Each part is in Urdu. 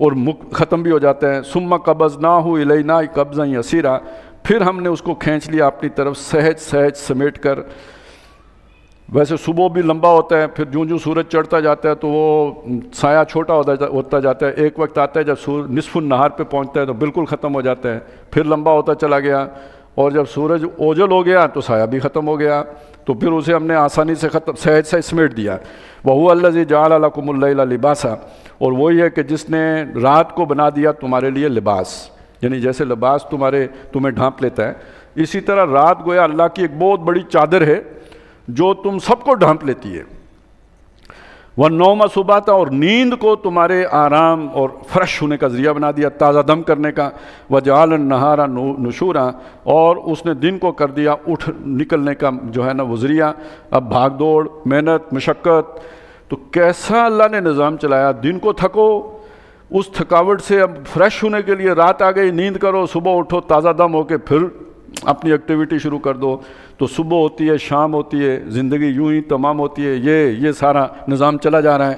اور ختم بھی ہو جاتا ہے۔ ثم قبضناہ الینا قبضا یسیرا، پھر ہم نے اس کو کھینچ لیا اپنی طرف سہج سہج سمیٹ کر۔ ویسے صبح بھی لمبا ہوتا ہے، پھر جوں سورج چڑھتا جاتا ہے تو وہ سایہ چھوٹا ہوتا جاتا ہے، ایک وقت آتا ہے جب نصف النہار پہ پہنچتا ہے تو بالکل ختم ہو جاتا ہے، پھر لمبا ہوتا چلا گیا، اور جب سورج اوجل ہو گیا تو سایہ بھی ختم ہو گیا، تو پھر اسے ہم نے آسانی سے سہج سہج سمیٹ دیا۔ وَهُوَ الَّذِي جَعَلَ لَكُمُ اللَّيْلَ لِبَاسًا، اور وہی ہے کہ جس نے رات کو بنا دیا تمہارے لیے لباس، یعنی جیسے لباس تمہیں ڈھانپ لیتا ہے، اسی طرح رات گویا اللہ کی ایک بہت بڑی چادر ہے جو تم سب کو ڈھانپ لیتی ہے۔ وَالنَّوْمَ سُبَاتًا، اور نیند کو تمہارے آرام اور فریش ہونے کا ذریعہ بنا دیا، تازہ دم کرنے کا۔ وَجَعَلَ النَّهَارَ نُشُورًا، اور اس نے دن کو کر دیا اٹھ نکلنے کا جو ہے نا وہ ذریعہ۔ اب بھاگ دوڑ، محنت، مشقت، تو کیسا اللہ نے نظام چلایا۔ دن کو تھکو، اس تھکاوٹ سے اب فریش ہونے کے لیے رات آ گئی، نیند کرو، صبح اٹھو تازہ دم ہو کے پھر اپنی ایکٹیویٹی شروع کر دو، تو صبح ہوتی ہے، شام ہوتی ہے، زندگی یوں ہی تمام ہوتی ہے۔ یہ سارا نظام چلا جا رہا ہے۔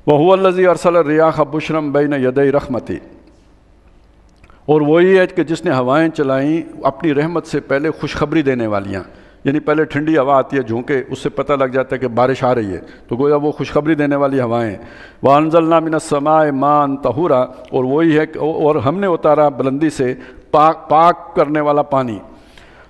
وَهُوَ الَّذِي أَرْسَلَ الرِّيَاحَ بُشْرًا بَيْنَ يَدَيْ رَحْمَتِهِ، اور وہی ہے کہ جس نے ہوائیں چلائیں اپنی رحمت سے پہلے خوشخبری دینے والیاں، یعنی پہلے ٹھنڈی ہوا آتی ہے جھونکے، اس سے پتہ لگ جاتا ہے کہ بارش آ رہی ہے، تو گویا وہ خوشخبری دینے والی ہوائیں۔ وَأَنزَلْنَا مِنَ السَّمَاءِ مَاءً طَهُورًا، اور وہی ہے اور ہم نے اتارا بلندی سے پاک کرنے والا پانی۔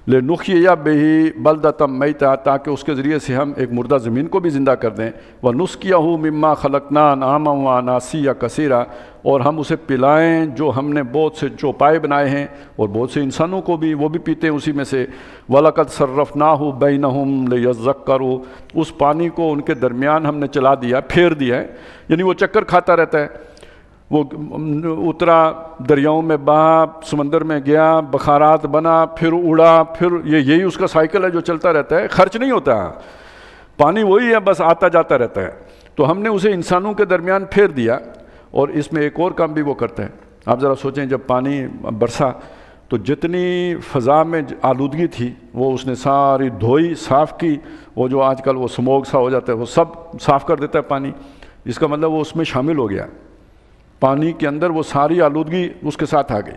لِنُحْيِيَ بِهِ بَلْدَةً مَيْتًا، تاکہ اس کے ذریعے سے ہم ایک مردہ زمین کو بھی زندہ کر دیں۔ وَنُسْقِيَهُ مِمَّا خَلَقْنَا أَنْعَامًا وَأَنَاسِيَّ كَثِيرًا، اور ہم اسے پلائیں جو ہم نے بہت سے چوپائے بنائے ہیں، اور بہت سے انسانوں کو بھی، وہ بھی پیتے ہیں اسی میں سے۔ وَلَقَدْ صَرَّفْنَاهُ بَيْنَهُمْ لِيَذَّكَّرُوا، اس پانی کو ان کے درمیان ہم نے چلا دیا، پھیر دیا ہے، یعنی وہ چکر کھاتا رہتا ہے، وہ اترا دریاؤں میں بہا، سمندر میں گیا، بخارات بنا، پھر اڑا، پھر یہی اس کا سائیکل ہے جو چلتا رہتا ہے، خرچ نہیں ہوتا، پانی وہی ہے، بس آتا جاتا رہتا ہے۔ تو ہم نے اسے انسانوں کے درمیان پھیر دیا، اور اس میں ایک اور کام بھی وہ کرتا ہے۔ آپ ذرا سوچیں، جب پانی برسا تو جتنی فضا میں آلودگی تھی وہ اس نے ساری دھوئی، صاف کی، وہ جو آج کل وہ سموگ سا ہو جاتا ہے وہ سب صاف کر دیتا ہے پانی، اس کا مطلب وہ اس میں شامل ہو گیا، پانی کے اندر وہ ساری آلودگی اس کے ساتھ آ گئی۔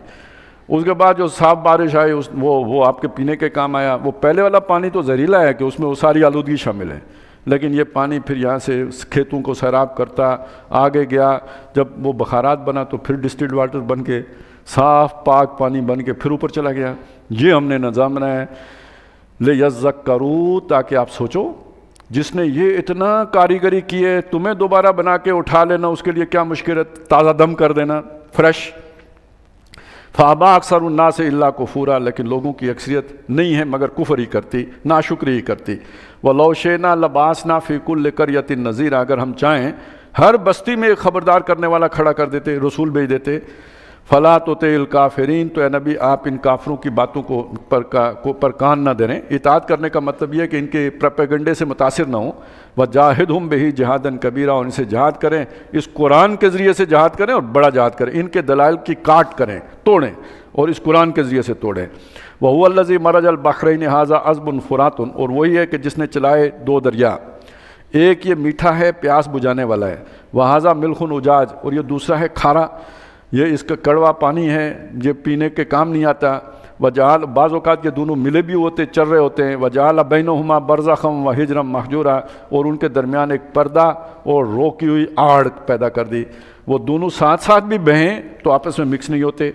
اس کے بعد جو صاف بارش آئی وہ آپ کے پینے کے کام آیا۔ وہ پہلے والا پانی تو زہریلا ہے کہ اس میں وہ ساری آلودگی شامل ہے، لیکن یہ پانی پھر یہاں سے کھیتوں کو سیراب کرتا آگے گیا، جب وہ بخارات بنا تو پھر ڈسٹلڈ واٹر بن کے صاف پاک پانی بن کے پھر اوپر چلا گیا۔ یہ ہم نے نظام بنایا ہے لِيَذَّكَّرُوا، تاکہ آپ سوچو، جس نے یہ اتنا کاریگری کی ہے، تمہیں دوبارہ بنا کے اٹھا لینا اس کے لیے کیا مشکل ہے، تازہ دم کر دینا، فریش۔ فَأَبَىٰ أَكْثَرُ النَّاسِ إِلَّا كُفُورًا، لیکن لوگوں کی اکثریت نہیں ہے مگر کفر ہی کرتی، ناشکری ہی کرتی۔ وَلَوْ شِئْنَا لَبَعَثْنَا فِي كُلِّ قَرْيَةٍ نَذِيرًا، اگر ہم چاہیں ہر بستی میں ایک خبردار کرنے والا کھڑا کر دیتے، رسول بھیج دیتے۔ فَلَا تُطِعِ الْكَافِرِينَ، تو اے نبی آپ ان کافروں کی باتوں کو پر کان نہ دیں۔ اطاعت کرنے کا مطلب یہ ہے کہ ان کے پروپیگنڈے سے متاثر نہ ہوں۔ وَجَاهِدْهُمْ بِهِ جِهَادًا كَبِيرًا، اور ان سے جہاد کریں، اس قرآن کے ذریعے سے جہاد کریں اور بڑا جہاد کریں، ان کے دلائل کی کاٹ کریں، توڑیں، اور اس قرآن کے ذریعے سے توڑیں۔ وَهُوَ الَّذِي مَرَجَ الْبَحْرَيْنِ هَٰذَا عَذْبٌ فُرَاتٌ، اور وہی ہے کہ جس نے چلائے دو دریا، ایک یہ میٹھا ہے پیاس بجھانے والا ہے، وَهَٰذَا مِلْحٌ أُجَاجٌ، اور یہ دوسرا ہے کھارا، یہ اس کا کڑوا پانی ہے، یہ پینے کے کام نہیں آتا۔ وجعل، بعض اوقات یہ دونوں ملے بھی ہوتے، چل رہے ہوتے ہیں۔ وجعل بینہما برزخا وحجرا محجورا، اور ان کے درمیان ایک پردہ اور روکی ہوئی آڑ پیدا کر دی، وہ دونوں ساتھ ساتھ بھی بہیں تو آپس میں مکس نہیں ہوتے۔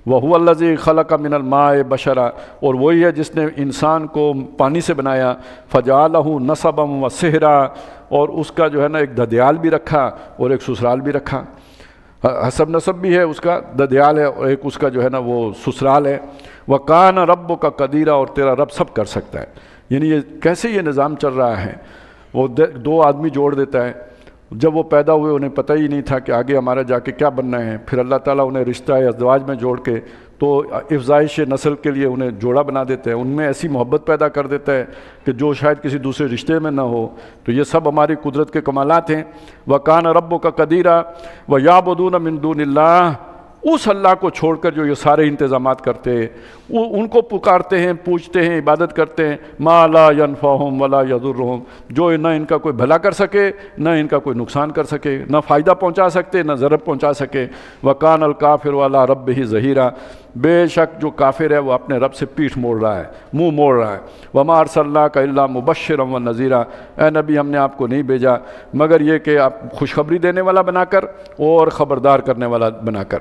وَهُوَ الَّذِي خَلَقَ مِنَ الْمَاءِ بَشَرًا، اور وہی ہے جس نے انسان کو پانی سے بنایا۔ فَجَعَلَهُ نَسَبًا وَصِهْرًا، اور اس کا جو ہے نا ایک ددیال بھی رکھا اور ایک سسرال بھی رکھا، حسب نسب بھی ہے اس کا، ددیال ہے، اور ایک اس کا جو ہے نا وہ سسرال ہے۔ وَكَانَ رَبُّكَ قَدِيرًا، اور تیرا رب سب کر سکتا ہے۔ یعنی یہ کیسے یہ نظام چل رہا ہے، وہ دو آدمی جوڑ دیتا ہے، جب وہ پیدا ہوئے انہیں پتہ ہی نہیں تھا کہ آگے ہمارا جا کے کیا بننا ہے، پھر اللہ تعالیٰ انہیں رشتہ ازدواج میں جوڑ کے تو افزائش نسل کے لیے انہیں جوڑا بنا دیتے ہیں، ان میں ایسی محبت پیدا کر دیتا ہے کہ جو شاید کسی دوسرے رشتے میں نہ ہو۔ تو یہ سب ہماری قدرت کے کمالات ہیں۔ وَكَانَ رَبُّكَ قَدِيرًا وَيَعْبُدُونَ مِن دُونِ اللَّهِ، اس اللہ کو چھوڑ کر جو یہ سارے انتظامات کرتے ہیں، ان کو پکارتے ہیں، پوچھتے ہیں، عبادت کرتے ہیں، ما لا ینفعہم ولا یضرہم، جو نہ ان کا کوئی بھلا کر سکے نہ ان کا کوئی نقصان کر سکے، نہ فائدہ پہنچا سکتے نہ ضرر پہنچا سکے۔ وکان الکافر علی ربہ ظہیرا، بے شک جو کافر ہے وہ اپنے رب سے پیٹھ موڑ رہا ہے، منہ موڑ رہا ہے۔ وما ارسلناک الا مبشرا ونذیرا، اے نبی ہم نے آپ کو نہیں بھیجا مگر یہ کہ آپ خوشخبری دینے والا بنا کر اور خبردار کرنے والا بنا کر۔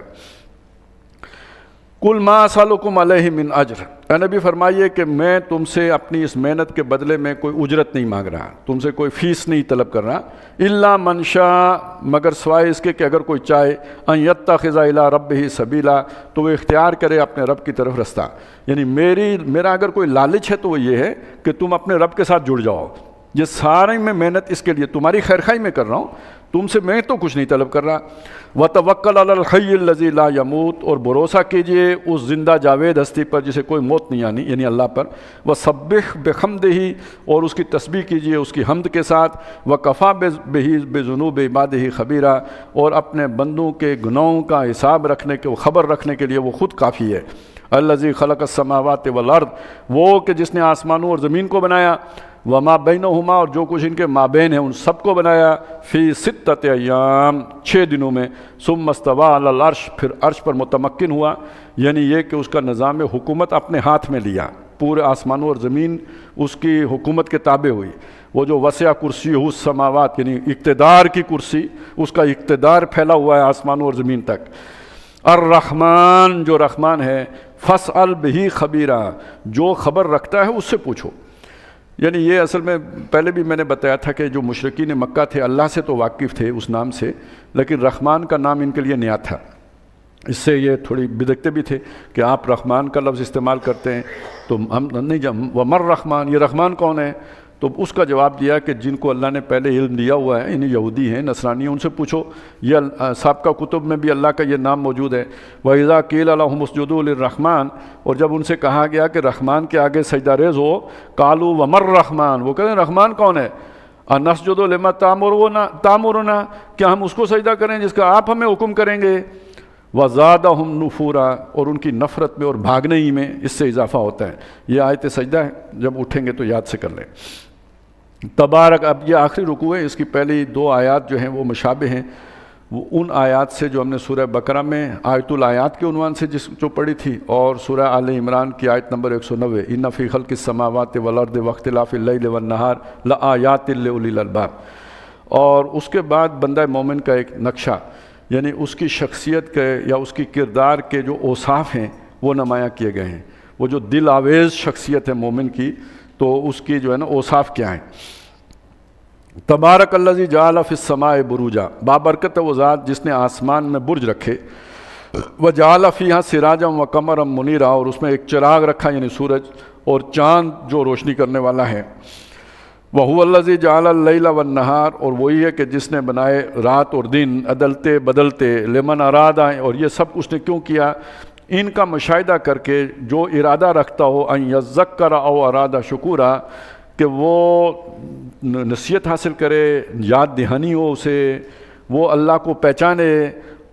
قل ما اسألکم علیہ من اجر، اے نبی فرمائیے کہ میں تم سے اپنی اس محنت کے بدلے میں کوئی اجرت نہیں مانگ رہا، تم سے کوئی فیس نہیں طلب کر رہا، الا من شاء، مگر سوائے اس کے کہ اگر کوئی چاہے، ان یتخذ الی ربہ سبیلا، تو وہ اختیار کرے اپنے رب کی طرف رستہ۔ یعنی میرا اگر کوئی لالچ ہے تو وہ یہ ہے کہ تم اپنے رب کے ساتھ جڑ جاؤ، یہ ساری میں محنت اس کے لیے تمہاری خیرخواہی میں کر رہا ہوں، تم سے میں تو کچھ نہیں طلب کر رہا۔ وَتَوَكَّلْ عَلَى الْحَيِّ الَّذِي لَا يَمُوتُ، اور بھروسہ کیجئے اس زندہ جاوید ہستی پر جسے کوئی موت نہیں آنی، یعنی اللہ پر۔ وَسَبِّحْ بِحَمْدِهِ، اور اس کی تسبیح کیجئے اس کی حمد کے ساتھ۔ وَكَفَى بِهِ بِذُنُوبِ عِبَادِهِ خَبِيرًا، اور اپنے بندوں کے گناہوں کا حساب رکھنے کے، خبر رکھنے کے لیے وہ خود کافی ہے۔ الَّذِي خَلَقَ السَّمَاوَاتِ وَالْأَرْضَ، وہ کہ جس نے آسمانوں اور زمین کو بنایا، وما بینہما، اور جو کچھ ان کے مابین ہے ان سب کو بنایا، فی ستۃ ایام، 6 دنوں میں، ثم استوی علی العرش، پھر عرش پر متمکن ہوا، یعنی یہ کہ اس کا نظام حکومت اپنے ہاتھ میں لیا، پورے آسمانوں اور زمین اس کی حکومت کے تابع ہوئی۔ وہ جو وسع کرسی السماوات، یعنی اقتدار کی کرسی، اس کا اقتدار پھیلا ہوا ہے آسمانوں اور زمین تک۔ الرحمن، جو رحمان ہے، فاسأل بہ خبیرا، جو خبر رکھتا ہے اس سے پوچھو۔ یعنی یہ اصل میں پہلے بھی میں نے بتایا تھا کہ جو مشرکین مکہ تھے اللہ سے تو واقف تھے اس نام سے، لیکن رحمان کا نام ان کے لیے نیا تھا، اس سے یہ تھوڑی بدکتے بھی تھے کہ آپ رحمان کا لفظ استعمال کرتے ہیں تو ہم نہیں، ومر رحمان، یہ رحمان کون ہے؟ تو اس کا جواب دیا کہ جن کو اللہ نے پہلے علم دیا ہوا ہے، انہیں یہودی ہیں، نصرانی ہیں، ان سے پوچھو، یہ سابقہ کتب میں بھی اللہ کا یہ نام موجود ہے۔ وَإِذَا قِيلَ لَهُمُ اسْجُدُوا لِلرَّحْمَنِ، اور جب ان سے کہا گیا کہ رحمان کے آگے سجدہ ریز ہو، قَالُوا وَمَا الرَّحْمَنُ، وہ کہتے ہیں رحمان کون ہے؟ أَنَسْجُدُ لِمَا تَأْمُرُنَا، کیا ہم اس کو سجدہ کریں جس کا آپ ہمیں حکم کریں گے؟ وَزَادَهُمْ نُفُورًا، اور ان کی نفرت میں اور بھاگنے ہی میں اس سے اضافہ ہوتا ہے۔ یہ آیت سجدہ ہے، جب اٹھیں گے تو یاد سے کر لیں۔ تبارک، اب یہ آخری رکوع ہے، اس کی پہلی 2 آیات جو ہیں وہ مشابہ ہیں، وہ ان آیات سے جو ہم نے سورہ بقرہ میں آیت الآیات کے عنوان سے جو پڑھی تھی، اور سورہ آل عمران کی آیت نمبر 190، ان فی خلق السماوات والارض واختلاف اللیل والنہار لآیات لأولی الالباب، اور اس کے بعد بندہ مومن کا ایک نقشہ، یعنی اس کی شخصیت کے یا اس کی کردار کے جو اوصاف ہیں وہ نمایاں کیے گئے ہیں۔ وہ جو دل آویز شخصیت ہے مومن کی، تو اس کی جو ہے نا اوصاف کیا ہیں۔ تبارک الذی جعل فی السماء بروجا، بابرکت ہے وہ ذات جس نے آسمان میں برج رکھے، وجعل فیہا سراجا وقمرا منیرا، اور اس میں ایک چراغ رکھا یعنی سورج اور چاند جو روشنی کرنے والا ہے۔ وہو الذی جعل اللیل والنہار، اور وہی ہے کہ جس نے بنائے رات اور دن عدلتے بدلتے، لمن ارادہ، اور یہ سب اس نے کیوں کیا؟ ان کا مشاہدہ کر کے جو ارادہ رکھتا ہو، ان یذکر او ارادہ شکورا، کہ وہ نصیحت حاصل کرے، یاد دہانی ہو اسے، وہ اللہ کو پہچانے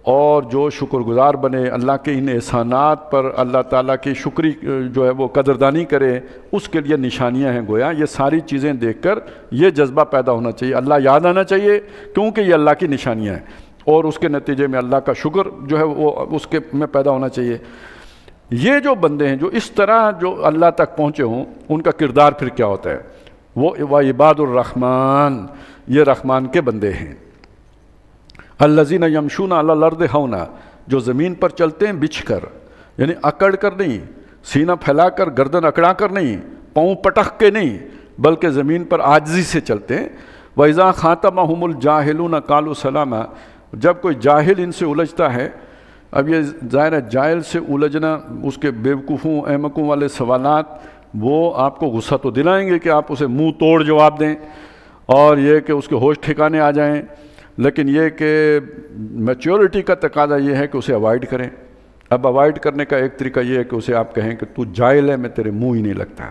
اور جو شکر گزار بنے، اللہ کے ان احسانات پر اللہ تعالیٰ کی شکری جو ہے وہ قدردانی کرے، اس کے لیے نشانیاں ہیں گویا۔ یہ ساری چیزیں دیکھ کر یہ جذبہ پیدا ہونا چاہیے، اللہ یاد آنا چاہیے کیونکہ یہ اللہ کی نشانیاں ہیں، اور اس کے نتیجے میں اللہ کا شکر جو ہے وہ اس کے میں پیدا ہونا چاہیے۔ یہ جو بندے ہیں جو اس طرح جو اللہ تک پہنچے ہوں، ان کا کردار پھر کیا ہوتا ہے؟ وہ عباد الرحمن، یہ رحمان کے بندے ہیں۔ الذین یمشون علی الارض ہونا، جو زمین پر چلتے ہیں بچھ کر، یعنی اکڑ کر نہیں، سینہ پھیلا کر، گردن اکڑا کر نہیں، پاؤں پٹک کے نہیں، بلکہ زمین پر عاجزی سے چلتے ہیں۔ وَإِذَا خَاطَبَهُمُ الْجَاهِلُونَ قَالُوا سَلَامًا، جب کوئی جاہل ان سے الجھتا ہے، اب یہ ظاہر ہے جاہل سے الجھنا، اس کے بیوقوفوں احمقوں والے سوالات وہ آپ کو غصہ تو دلائیں گے کہ آپ اسے منہ توڑ جواب دیں، اور یہ کہ اس کے ہوش ٹھکانے آ جائیں، لیکن یہ کہ میچورٹی کا تقاضا یہ ہے کہ اسے اوائڈ کریں۔ اب اوائڈ کرنے کا ایک طریقہ یہ ہے کہ اسے آپ کہیں کہ تو جاہل ہے، میں تیرے منہ ہی نہیں لگتا۔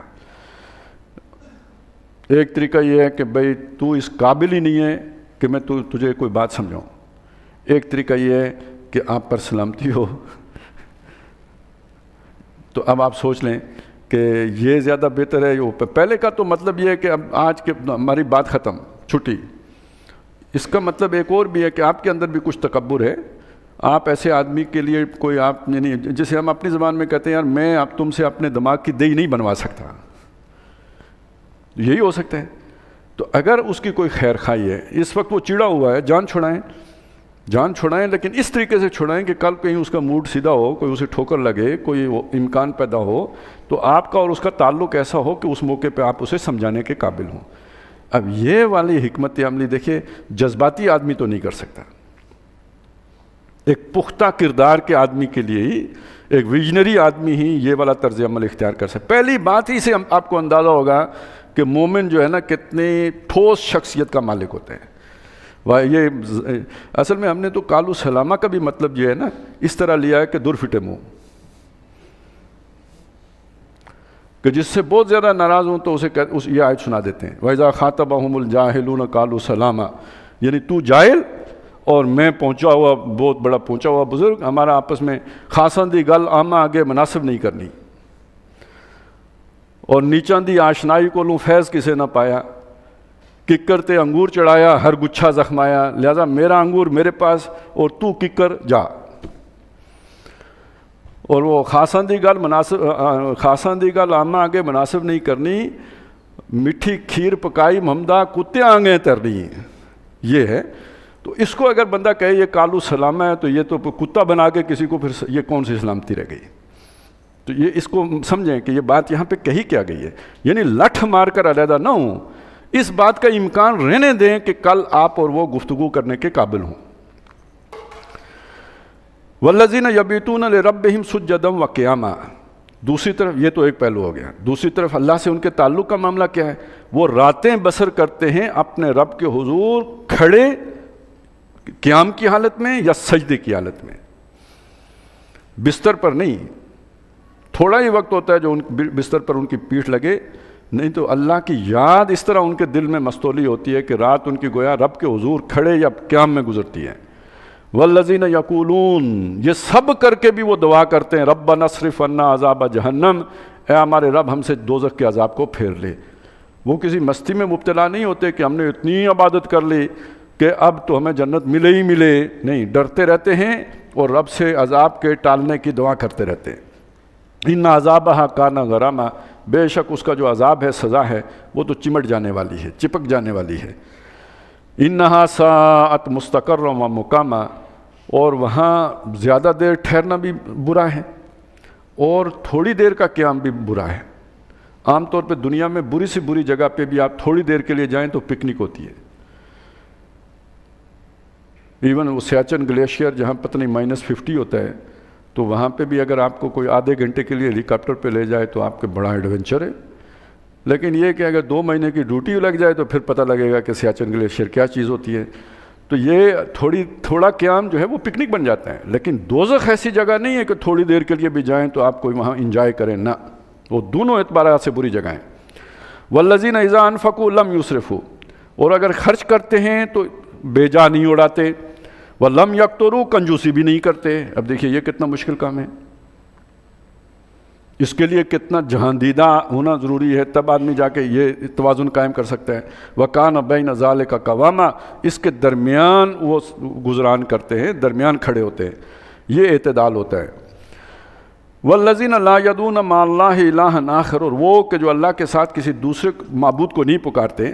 ایک طریقہ یہ ہے کہ بھئی تو اس قابل ہی نہیں ہے کہ میں تجھے کوئی بات سمجھاؤں۔ ایک طریقہ یہ ہے کہ آپ پر سلامتی ہو. تو اب آپ سوچ لیں کہ یہ زیادہ بہتر ہے. پہلے کا تو مطلب یہ ہے کہ اب آج کے ہماری بات ختم, چھٹی. اس کا مطلب ایک اور بھی ہے کہ آپ کے اندر بھی کچھ تکبر ہے. آپ ایسے آدمی کے لیے کوئی آپ یعنی جسے ہم اپنی زبان میں کہتے ہیں یار میں اب تم سے اپنے دماغ کی دہی نہیں بنوا سکتا, یہی ہو سکتا ہے. تو اگر اس کی کوئی خیر خواہی ہے, اس وقت وہ چڑا ہوا ہے, جان چھڑائیں, لیکن اس طریقے سے چھڑائیں کہ کل کہیں اس کا موڈ سیدھا ہو, کوئی اسے ٹھوکر لگے, کوئی امکان پیدا ہو, تو آپ کا اور اس کا تعلق ایسا ہو کہ اس موقع پہ آپ اسے سمجھانے کے قابل ہوں. اب یہ والی حکمت عملی دیکھیے, جذباتی آدمی تو نہیں کر سکتا. ایک پختہ کردار کے آدمی کے لیے ہی, ایک ویژنری آدمی ہی یہ والا طرز عمل اختیار کر سکتا. پہلی بات ہی سے آپ کو اندازہ ہوگا کہ مومن جو ہے نا کتنی ٹھوس شخصیت کا مالک ہوتا ہے. یہ اصل میں ہم نے تو کالو سلامہ کا بھی مطلب یہ ہے نا اس طرح لیا ہے کہ دور فٹے منہ, کہ جس سے بہت زیادہ ناراض ہوں تو اسے یہ آیت سنا دیتے ہیں, وَإِذَا خَاطَبَهُمُ الْجَاهِلُونَ قَالُوا سَلَامًا, یعنی تو جاہل اور میں پہنچا ہوا بہت بڑا پہنچا ہوا بزرگ, ہمارا آپس میں خاصاں دی گل آمہ آگے مناسب نہیں کرنی, اور نیچاں دی آشنائی کو لوں فیض کسے نہ پایا, ککر تے انگور چڑھایا ہر گچھا زخمایا, لہذا میرا انگور میرے پاس اور تو ککر جا. اور وہ خاصاں دی گل آمہ آگے مناسب نہیں کرنی, میٹھی کھیر پکائی محمدہ کتے آنگیں ترنی, یہ ہے. تو اس کو اگر بندہ کہے یہ کالو سلامہ ہے تو یہ تو کتا بنا کے کسی کو پھر یہ کون سی سلامتی رہ گئی. تو یہ اس کو سمجھیں کہ یہ بات یہاں پہ کہی کیا گئی ہے, یعنی لٹھ مار کر علیحدہ نہ ہوں, اس بات کا امکان رہنے دیں کہ کل آپ اور وہ گفتگو کرنے کے قابل ہوں. والذین یبیتون لربہم سجدا وقیاما, دوسری طرف یہ تو ایک پہلو ہو گیا. دوسری طرف اللہ سے ان کے تعلق کا معاملہ کیا ہے, وہ راتیں بسر کرتے ہیں اپنے رب کے حضور کھڑے قیام کی حالت میں یا سجدے کی حالت میں, بستر پر نہیں. تھوڑا ہی وقت ہوتا ہے جو بستر پر ان کی پیٹھ لگے, نہیں تو اللہ کی یاد اس طرح ان کے دل میں مستولی ہوتی ہے کہ رات ان کی گویا رب کے حضور کھڑے یا قیام میں گزرتی ہے. والذین یقولون, یہ سب کر کے بھی وہ دعا کرتے ہیں ربنا اصرف عنا عذاب جہنم, اے ہمارے رب ہم سے دوزخ کے عذاب کو پھیر لے. وہ کسی مستی میں مبتلا نہیں ہوتے کہ ہم نے اتنی عبادت کر لی کہ اب تو ہمیں جنت ملے ہی ملے, نہیں, ڈرتے رہتے ہیں اور رب سے عذاب کے ٹالنے کی دعا کرتے رہتے ہیں. ان عذابہا کان غراما, بے شک اس کا جو عذاب ہے, سزا ہے, وہ تو چمٹ جانے والی ہے, چپک جانے والی ہے. انہا ساعت مستقرا و مقاما, اور وہاں زیادہ دیر ٹھہرنا بھی برا ہے اور تھوڑی دیر کا قیام بھی برا ہے. عام طور پہ دنیا میں بری سے بری جگہ پہ بھی آپ تھوڑی دیر کے لیے جائیں تو پکنک ہوتی ہے. ایون وہ سیاچن گلیشیئر جہاں پتہ نہیں -50 ہوتا ہے, تو وہاں پہ بھی اگر آپ کو کوئی آدھے گھنٹے کے لیے ہیلی کاپٹر پہ لے جائے تو آپ کے بڑا ایڈونچر ہے. لیکن یہ کہ اگر 2 مہینے کی ڈیوٹی لگ جائے تو پھر پتہ لگے گا کہ سیاچن گلیشیئر کیا چیز ہوتی ہے. تو یہ تھوڑا قیام جو ہے وہ پکنک بن جاتا ہے. لیکن دوزخ ایسی جگہ نہیں ہے کہ تھوڑی دیر کے لیے بھی جائیں تو آپ کوئی وہاں انجوائے کریں, نہ, وہ دونوں اعتبارات سے بری جگہ ہیں. والذین اذا انفقوا لم یسرفوا, اور اگر خرچ کرتے ہیں تو بے جا نہیں اڑاتے. وَلَمْ يَقْتُرُوا, کنجوسی بھی نہیں کرتے. اب دیکھیے یہ کتنا مشکل کام ہے, اس کے لیے کتنا جہاندیدہ ہونا ضروری ہے, تب آدمی جا کے یہ توازن قائم کر سکتا ہے. وَكَانَ بَيْنَ ذَلِكَ قَوَامًا, اس کے درمیان وہ گزران کرتے ہیں, درمیان کھڑے ہوتے ہیں, یہ اعتدال ہوتا ہے. وَالَّذِينَ لَا يَدْعُونَ مَعَ اللَّهِ إِلَٰهًا آخَرَ, اور وہ کہ جو اللہ کے ساتھ کسی دوسرے معبود کو نہیں پکارتے.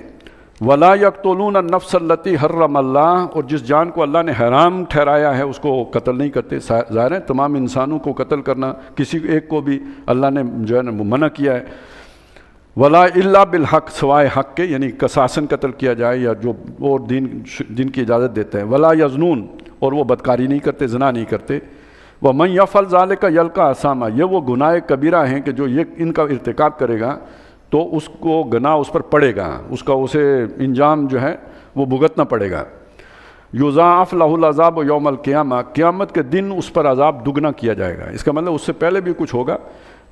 وَلَا يَقْتُلُونَ النَّفْسَ الَّتِي حَرَّمَ اللَّهُ, اور جس جان کو اللہ نے حرام ٹھہرایا ہے اس کو قتل نہیں کرتے. ظاہر ہے تمام انسانوں کو قتل کرنا, کسی ایک کو بھی اللہ نے جو ہے نا منع کیا ہے. وَلَا إِلَّا بِالْحَقِّ, سوائے حق کے, یعنی قصاصاً قتل کیا جائے یا جو اور دین کی اجازت دیتا ہے. وَلَا يَزْنُونَ, اور وہ بدکاری نہیں کرتے, زنا نہیں کرتے. وَمَنْ يَفْعَلْ ذَلِكَ يَلْقَ أَثَامًا, یہ وہ گناہ کبیرہ ہیں کہ جو یہ ان کا ارتکاب کرے گا تو اس کو گناہ اس پر پڑے گا, اس کا اسے انجام جو ہے وہ بھگتنا پڑے گا. یضاعف لہ العذاب یوم القیامہ, قیامت کے دن اس پر عذاب دگنا کیا جائے گا. اس کا مطلب اس سے پہلے بھی کچھ ہوگا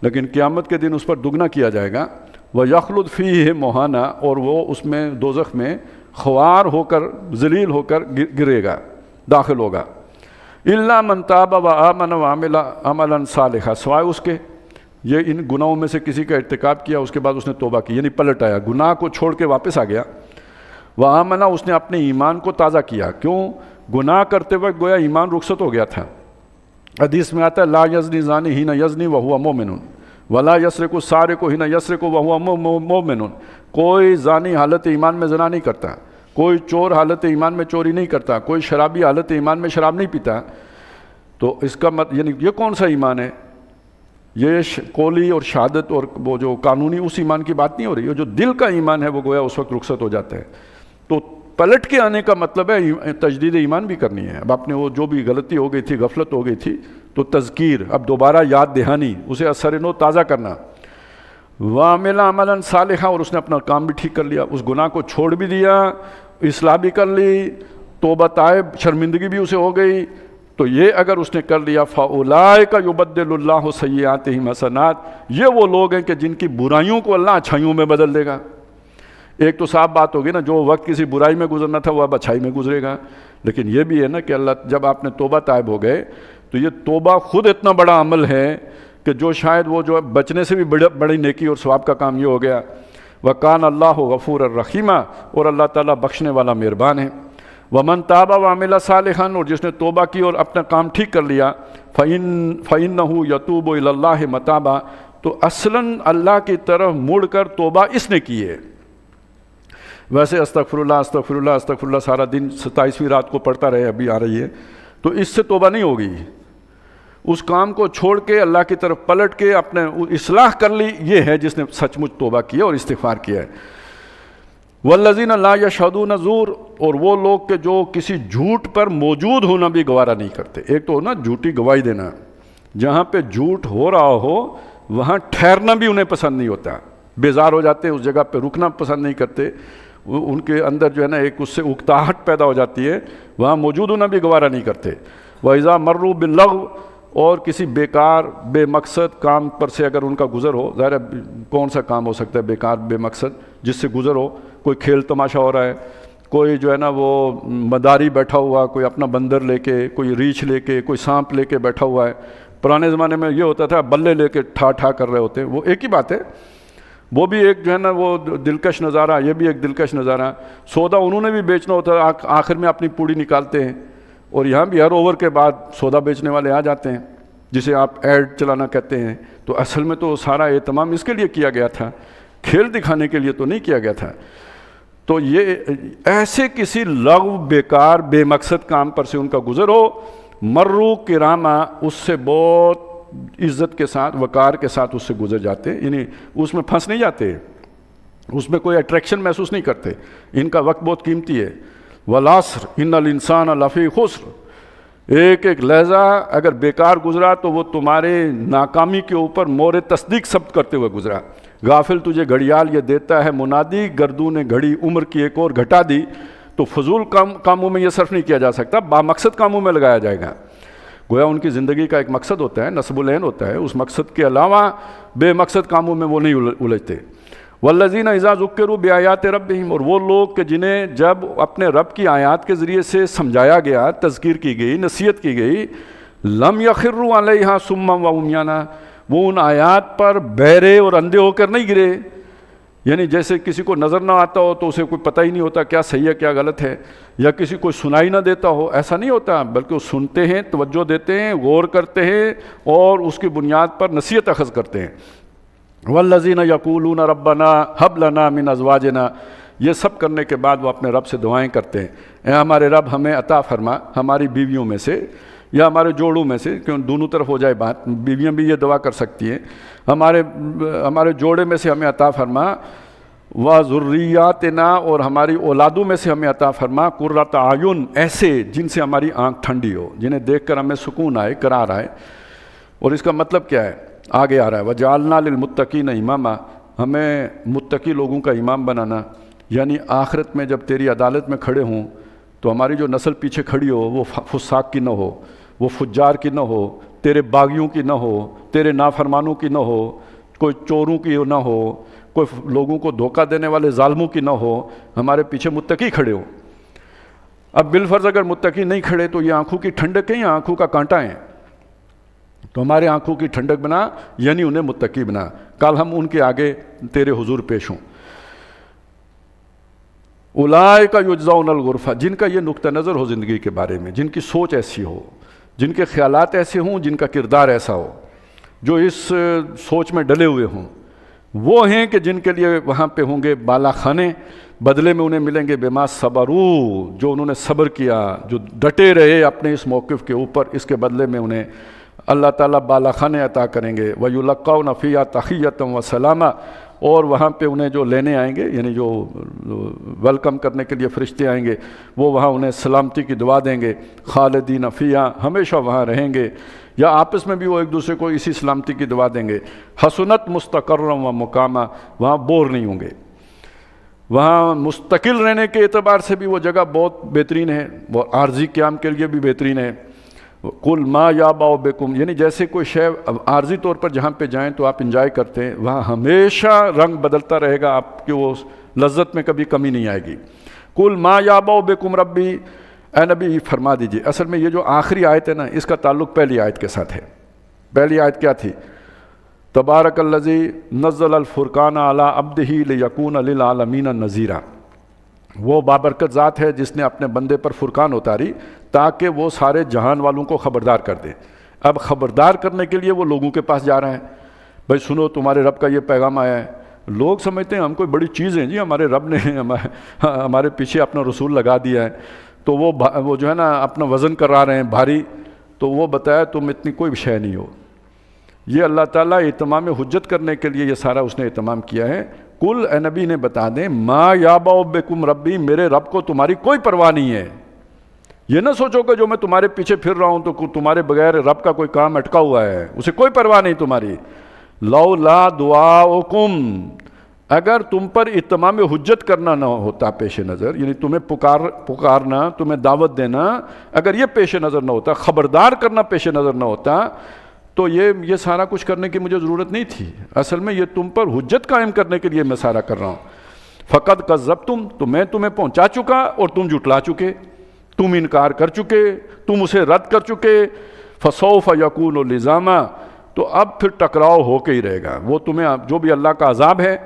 لیکن قیامت کے دن اس پر دگنا کیا جائے گا. وَيَخْلُدْ فِيهِ مُهَانًا, اور وہ اس میں دوزخ میں خوار ہو کر, ذلیل ہو کر گرے گا, داخل ہوگا. الا من تاب و آمن و عمل عملا صالحا، سوائے اس کے یہ ان گناہوں میں سے کسی کا ارتکاب کیا، اس کے بعد اس نے توبہ کی، یعنی پلٹ آیا، گناہ کو چھوڑ کے واپس آ گیا، و آمنا، اس نے اپنے ایمان کو تازہ کیا۔ کیوں؟ گناہ کرتے وقت گویا ایمان رخصت ہو گیا تھا۔ حدیث میں آتا ہے لا یزنی زانی حین یزنی وہو مومن ولا یسرق السارق حین یسرق وہو مومن، کوئی زانی حالت ایمان میں زنا نہیں کرتا، کوئی چور حالت ایمان میں چوری نہیں کرتا، کوئی شرابی حالت ایمان میں شراب نہیں پیتا۔ تو اس کا یعنی یہ کون سا ایمان ہے؟ یہ قولی اور شہادت اور وہ جو قانونی اس ایمان کی بات نہیں ہو رہی ہے، جو دل کا ایمان ہے وہ گویا اس وقت رخصت ہو جاتا ہے۔ تو پلٹ کے آنے کا مطلب ہے تجدید ایمان بھی کرنی ہے۔ اب آپ نے وہ جو بھی غلطی ہو گئی تھی، غفلت ہو گئی تھی، تو تذکیر، اب دوبارہ یاد دہانی، اسے اثر نو تازہ کرنا۔ وَعَمِلَ عَمَلًا صَالِحًا، اور اس نے اپنا کام بھی ٹھیک کر لیا، اس گناہ کو چھوڑ بھی دیا، اصلاح بھی کر لی، توبہ تائب، شرمندگی بھی اسے ہو گئی۔ تو یہ اگر اس نے کر لیا فَأُولَٰئِکَ يُبَدِّلُ اللَّهُ سَيِّئَاتِهِمْ حَسَنَاتٍ، یہ وہ لوگ ہیں کہ جن کی برائیوں کو اللہ اچھائیوں میں بدل دے گا۔ ایک تو صاف بات ہوگی نا، جو وقت کسی برائی میں گزرنا تھا وہ اب اچھائی میں گزرے گا، لیکن یہ بھی ہے نا کہ اللہ جب آپ نے توبہ طائب ہو گئے تو یہ توبہ خود اتنا بڑا عمل ہے کہ جو شاید وہ جو بچنے سے بھی بڑی نیکی اور ثواب کا کام یہ ہو گیا۔ وَكَانَ اللَّهُ غَفُورًا رَحِيمًا، اور اللہ تعالیٰ بخشنے والا مہربان ہے۔ وَمَن تَابَ وَعَمِلَ صَالِحًا، اور جس نے توبہ کی اور اپنا کام ٹھیک کر لیا، فَإِنَّهُ يَتُوبُ إِلَى اللَّهِ مَتَابًا، تو اصلاً اللہ کی طرف مڑ کر توبہ اس نے کی ہے۔ ویسے استغفر اللہ استغفر اللہ استغفر اللہ سارا دن 27ویں رات کو پڑھتا رہے، ابھی آ رہی ہے، تو اس سے توبہ نہیں ہوگی۔ اس کام کو چھوڑ کے اللہ کی طرف پلٹ کے اپنے اصلاح کر لی، یہ ہے جس نے سچ مچ توبہ کیا اور استغفار کیا ہے۔ والذین لا یشہدون الزور، اور وہ لوگ کہ جو کسی جھوٹ پر موجود ہونا بھی گوارا نہیں کرتے۔ ایک تو نا جھوٹی گواہی دینا، جہاں پہ جھوٹ ہو رہا ہو وہاں ٹھہرنا بھی انہیں پسند نہیں ہوتا، بیزار ہو جاتے ہیں، اس جگہ پہ رکنا پسند نہیں کرتے، ان کے اندر جو ہے نا ایک اس سے اکتاہٹ پیدا ہو جاتی ہے، وہاں موجود ہونا بھی گوارا نہیں کرتے۔ وَإِذَا مَرُّوا بِاللَّغْوِ، اور کسی بیکار بے مقصد کام پر سے اگر ان کا گزر ہو، ظاہر ہے کون سا کام ہو سکتا ہے بیکار بے مقصد جس سے گزر ہو، کوئی کھیل تماشا ہو رہا ہے، کوئی جو ہے نا وہ مداری بیٹھا ہوا، کوئی اپنا بندر لے کے، کوئی ریچھ لے کے، کوئی سانپ لے کے بیٹھا ہوا ہے۔ پرانے زمانے میں یہ ہوتا تھا بلے لے کے ٹھا ٹھا کر رہے ہوتے ہیں، وہ ایک ہی بات ہے، وہ بھی ایک جو ہے نا وہ دلکش نظارہ، یہ بھی ایک دلکش نظارہ۔ سودا انہوں نے بھی بیچنا ہوتا ہے، آخر میں اپنی پوڑی نکالتے ہیں، اور یہاں بھی ہر اوور کے بعد سودا بیچنے والے آ جاتے ہیں، جسے آپ ایڈ چلانا کہتے ہیں۔ تو اصل میں تو سارا اہتمام اس کے لیے کیا گیا تھا، کھیل دکھانے کے لیے تو نہیں کیا گیا تھا۔ تو یہ ایسے کسی لغو بیکار بے مقصد کام پر سے ان کا گزر ہو، مرو کرامہ، اس سے بہت عزت کے ساتھ وقار کے ساتھ اس سے گزر جاتے، یعنی اس میں پھنس نہیں جاتے، اس میں کوئی اٹریکشن محسوس نہیں کرتے، ان کا وقت بہت قیمتی ہے۔ والعصر ان الانسان لفی خسر، ایک ایک لہجہ اگر بیکار گزرا تو وہ تمہارے ناکامی کے اوپر مور تصدیق ثبت کرتے ہوئے گزرا۔ غافل تجھے گھڑیال یہ دیتا ہے منادی، گردوں نے گھڑی عمر کی ایک اور گھٹا دی۔ تو فضول کاموں میں یہ صرف نہیں کیا جا سکتا، بامقصد کاموں میں لگایا جائے گا۔ گویا ان کی زندگی کا ایک مقصد ہوتا ہے، نصب العین ہوتا ہے، اس مقصد کے علاوہ بے مقصد کاموں میں وہ نہیں الجھتے۔ والذین اذا ذکروا بآیات ربہم، اور وہ لوگ کہ جنہیں جب اپنے رب کی آیات کے ذریعے سے سمجھایا گیا، تذکیر کی گئی، نصیحت کی گئی، لم یخروا علیہا صما وعمیانا، وہ ان آیات پر بہرے اور اندھے ہو کر نہیں گرے، یعنی جیسے کسی کو نظر نہ آتا ہو تو اسے کوئی پتہ ہی نہیں ہوتا کیا صحیح ہے کیا غلط ہے، یا کسی کو سنائی نہ دیتا ہو، ایسا نہیں ہوتا، بلکہ وہ سنتے ہیں، توجہ دیتے ہیں، غور کرتے ہیں، اور اس کی بنیاد پر نصیحت اخذ کرتے ہیں۔ والذین یقولون ربنا ہب لنا من ازواجنا، یہ سب کرنے کے بعد وہ اپنے رب سے دعائیں کرتے ہیں، اے ہمارے رب ہمیں عطا فرما ہماری بیویوں میں سے یا ہمارے جوڑوں میں سے، کیوں دونوں طرف ہو جائے بات، بیویاں بھی یہ دعا کر سکتی ہیں، ہمارے جوڑے میں سے ہمیں عطا فرما، وذریاتنا، اور ہماری اولادوں میں سے ہمیں عطا فرما، قرۃ اعین، ایسے جن سے ہماری آنکھ ٹھنڈی ہو، جنہیں دیکھ کر ہمیں سکون آئے، قرار آئے۔ اور اس کا مطلب کیا ہے؟ آگے آ رہا ہے وجعلنا للمتقین اماما، ہمیں متقی لوگوں کا امام بنانا، یعنی آخرت میں جب تیری عدالت میں کھڑے ہوں تو ہماری جو نسل پیچھے کھڑی ہو وہ فساق کی نہ ہو، وہ فجار کی نہ ہو، تیرے باغیوں کی نہ ہو، تیرے نافرمانوں کی نہ ہو، کوئی چوروں کی نہ ہو، کوئی لوگوں کو دھوکہ دینے والے ظالموں کی نہ ہو، ہمارے پیچھے متقی کھڑے ہو۔ اب بالفرض اگر متقی نہیں کھڑے تو یہ آنکھوں کی ٹھنڈک ہے یا آنکھوں کا کانٹا ہے؟ تو ہمارے آنکھوں کی ٹھنڈک بنا، یعنی انہیں متقی بنا، کل ہم ان کے آگے تیرے حضور پیش ہوں۔ اولئک یجزون الغرفہ، جن کا یہ نقطہ نظر ہو زندگی کے بارے میں، جن کی سوچ ایسی ہو، جن کے خیالات ایسے ہوں، جن کا کردار ایسا ہو، جو اس سوچ میں ڈلے ہوئے ہوں، وہ ہیں کہ جن کے لیے وہاں پہ ہوں گے بالا خانے، بدلے میں انہیں ملیں گے بما صبرو، جو انہوں نے صبر کیا، جو ڈٹے رہے اپنے اس موقف کے اوپر، اس کے بدلے میں انہیں اللہ تعالیٰ بالا خانے عطا کریں گے۔ وَيُلَقَّوْنَ فِيهَا تَحِيَّةً وَسَلَامًا، اور وہاں پہ انہیں جو لینے آئیں گے، یعنی جو ویلکم کرنے کے لیے فرشتے آئیں گے، وہ وہاں انہیں سلامتی کی دعا دیں گے۔ خالدین فیہا، ہمیشہ وہاں رہیں گے، یا آپس میں بھی وہ ایک دوسرے کو اسی سلامتی کی دعا دیں گے۔ حسنت مستقرم و مقامہ، وہاں بور نہیں ہوں گے، وہاں مستقل رہنے کے اعتبار سے بھی وہ جگہ بہت بہترین ہے، وہ عارضی قیام کے لیے بھی بہترین ہے۔ قل ما یابأ بکم، یعنی جیسے کوئی شے عارضی طور پر جہاں پہ جائیں تو آپ انجوائے کرتے ہیں، وہاں ہمیشہ رنگ بدلتا رہے گا، آپ کی وہ لذت میں کبھی کمی نہیں آئے گی۔ قل ما یابأ بکم ربی، اے نبی فرما دیجئے۔ اصل میں یہ جو آخری آیت ہے نا، اس کا تعلق پہلی آیت کے ساتھ ہے۔ پہلی آیت کیا تھی؟ تبارک الذی نزل الفرقان علی عبدہ لیکون للعالمین نذیرا، وہ بابرکت ذات ہے جس نے اپنے بندے پر فرقان اتاری تاکہ وہ سارے جہان والوں کو خبردار کر دے۔ اب خبردار کرنے کے لیے وہ لوگوں کے پاس جا رہے ہیں، بھائی سنو تمہارے رب کا یہ پیغام آیا ہے۔ لوگ سمجھتے ہیں ہم کوئی بڑی چیز ہیں جی، ہمارے رب نے ہمارے پیچھے اپنا رسول لگا دیا ہے، تو وہ جو ہے نا اپنا وزن کرا رہے ہیں بھاری، تو وہ بتایا تم اتنی کوئی شے نہیں ہو۔ یہ اللہ تعالیٰ اہتمام حجت کرنے کے لیے یہ سارا اس نے اہتمام کیا ہے۔ کل اے نبی نے بتا دیں، ما یابأ بکم ربی، میرے رب کو تمہاری کوئی پرواہ نہیں ہے۔ یہ نہ سوچو کہ جو میں تمہارے پیچھے پھر رہا ہوں تو تمہارے بغیر رب کا کوئی کام اٹکا ہوا ہے، اسے کوئی پرواہ نہیں تمہاری۔ لولا دعاؤکم، اگر تم پر اتمام حجت کرنا نہ ہوتا پیش نظر، یعنی تمہیں پکارنا، تمہیں دعوت دینا، اگر یہ پیش نظر نہ ہوتا، خبردار کرنا پیش نظر نہ ہوتا، تو یہ سارا کچھ کرنے کی مجھے ضرورت نہیں تھی۔ اصل میں یہ تم پر حجت قائم کرنے کے لیے میں سارا کر رہا ہوں۔ فقط کذبتم، تو میں تمہیں پہنچا چکا اور تم جھٹلا چکے، تم انکار کر چکے، تم اسے رد کر چکے۔ فسوف یکون لزاما، تو اب پھر ٹکراؤ ہو کے ہی رہے گا، وہ تمہیں جو بھی اللہ کا عذاب ہے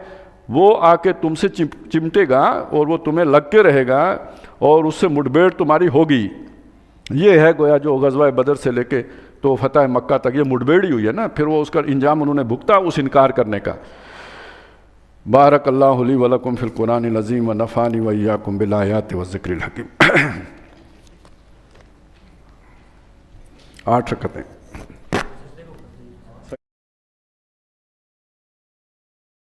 وہ آ کے تم سے چمٹے گا اور وہ تمہیں لگ کے رہے گا اور اس سے مٹبیڑ تمہاری ہوگی۔ یہ ہے گویا جو غزوہ بدر سے لے کے تو فتح مکہ تک یہ مٹبیڑ ہی ہوئی ہے نا، پھر وہ اس کا انجام انہوں نے بھگتا اس انکار کرنے کا۔ بارک اللہ لی ولکم فی القرآن العظیم ونفعنی وایاکم بالآیات والذکر الحکیم۔ 8 رکعتیں۔